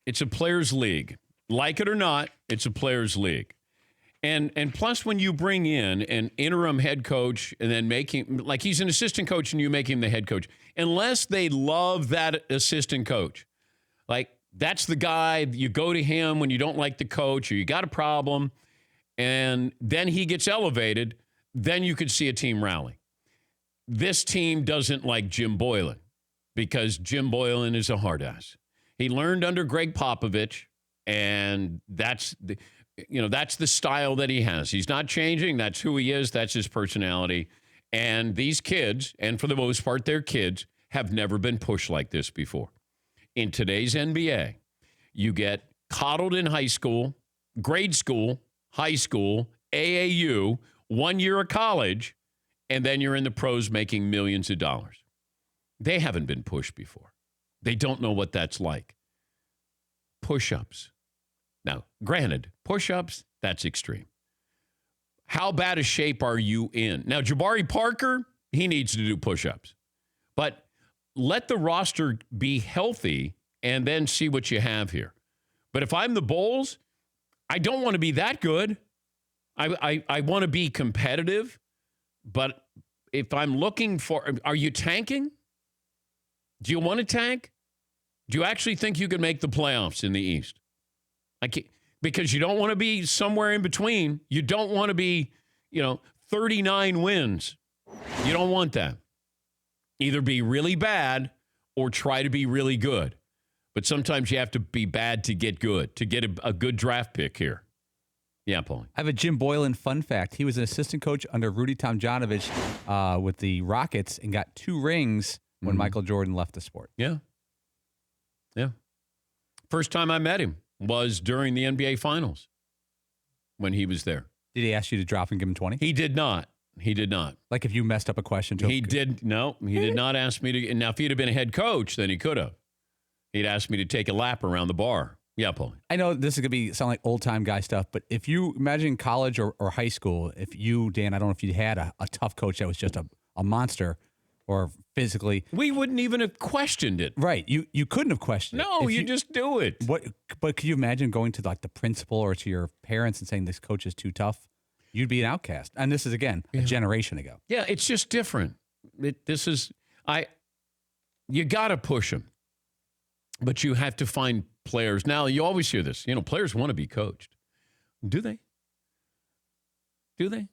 It's a players' league. Like it or not, it's a players' league. And plus, when you bring in an interim head coach and then make him, like he's an assistant coach and you make him the head coach, unless they love that assistant coach, like that's the guy, you go to him when you don't like the coach or you got a problem, and then he gets elevated, then you could see a team rally. This team doesn't like Jim Boylen because Jim Boylen is a hard ass. He learned under Greg Popovich, and that's the style that he has. He's not changing. That's who he is. That's his personality. And these kids, and for the most part, they're kids, have never been pushed like this before. In today's NBA, you get coddled in high school, grade school, high school, AAU, 1 year of college, and then you're in the pros making millions of dollars. They haven't been pushed before. They don't know what that's like. Push-ups. Now, granted, push-ups, that's extreme. How bad a shape are you in? Now, Jabari Parker, he needs to do push-ups. But let the roster be healthy and then see what you have here. But if I'm the Bulls, I don't want to be that good. I want to be competitive. But if I'm looking for, are you tanking? Do you want to tank? Do you actually think you can make the playoffs in the East? Because you don't want to be somewhere in between. You don't want to be, 39 wins. You don't want that. Either be really bad or try to be really good. But sometimes you have to be bad to get good, to get a good draft pick here. Yeah, Paul. I have a Jim Boylen fun fact. He was an assistant coach under Rudy Tomjanovich with the Rockets and got 2 rings when Michael Jordan left the sport. Yeah. Yeah. First time I met him was during the NBA Finals when he was there. Did he ask you to drop and give him 20? He did not. He did not. Like if you messed up a question to him? He did not ask me to. Now, if he'd have been a head coach, then he could have. He'd asked me to take a lap around the bar. Yeah, Paul. I know this is going to sound like old-time guy stuff, but if you imagine college or high school, if you, Dan, I don't know if you had a tough coach that was just a monster or physically. We wouldn't even have questioned it. Right. You couldn't have questioned it. No, you just do it. But could you imagine going to the principal or to your parents and saying this coach is too tough? You'd be an outcast. And this is, again, a generation ago. Yeah, it's just different. You got to push them. But you have to find players. Now, you always hear this. Players want to be coached. Do they? Do they?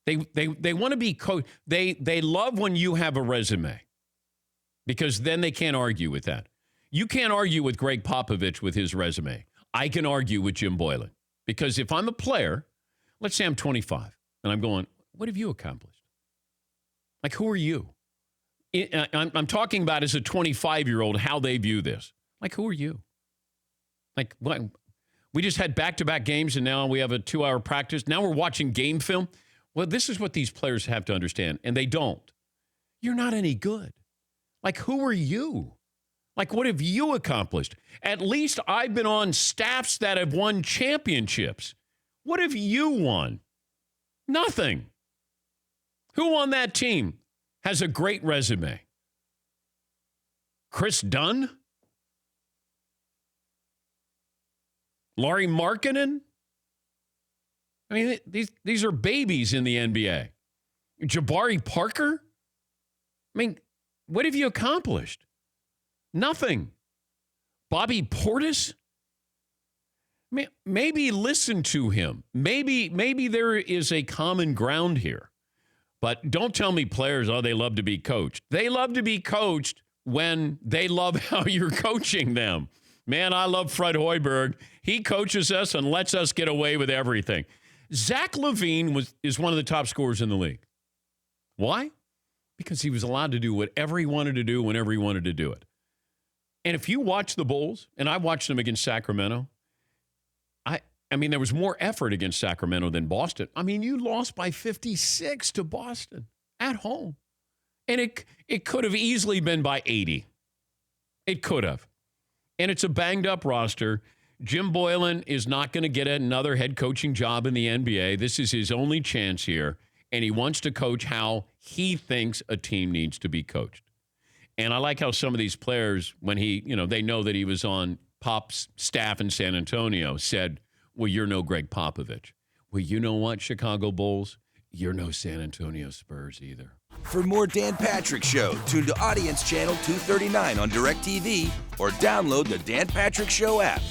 They want to be coached. They love when you have a resume because then they can't argue with that. You can't argue with Greg Popovich with his resume. I can argue with Jim Boylen because if I'm a player, let's say I'm 25 and I'm going, what have you accomplished? Like, who are you? I'm talking about as a 25-year-old, how they view this. Like, who are you? Like, what? We just had back-to-back games, and now we have a 2-hour practice. Now we're watching game film. Well, this is what these players have to understand, and they don't. You're not any good. Like, who are you? Like, what have you accomplished? At least I've been on staffs that have won championships. What have you won? Nothing. Who on that team has a great resume? Chris Dunn? Lauri Markkanen? I mean, these are babies in the NBA. Jabari Parker? I mean, what have you accomplished? Nothing. Bobby Portis? Maybe listen to him. Maybe there is a common ground here. But don't tell me players, they love to be coached. They love to be coached when they love how you're coaching them. Man, I love Fred Hoiberg. He coaches us and lets us get away with everything. Zach LaVine is one of the top scorers in the league. Why? Because he was allowed to do whatever he wanted to do whenever he wanted to do it. And if you watch the Bulls, and I watched them against Sacramento, I mean, there was more effort against Sacramento than Boston. I mean, you lost by 56 to Boston at home. And it could have easily been by 80. It could have. And it's a banged-up roster. Jim Boylen is not going to get another head coaching job in the NBA. This is his only chance here. And he wants to coach how he thinks a team needs to be coached. And I like how some of these players, when they know that he was on Pop's staff in San Antonio said, well, you're no Greg Popovich. Well, you know what, Chicago Bulls? You're no San Antonio Spurs either. For more Dan Patrick Show, tune to Audience Channel 239 on DirecTV or download the Dan Patrick Show app.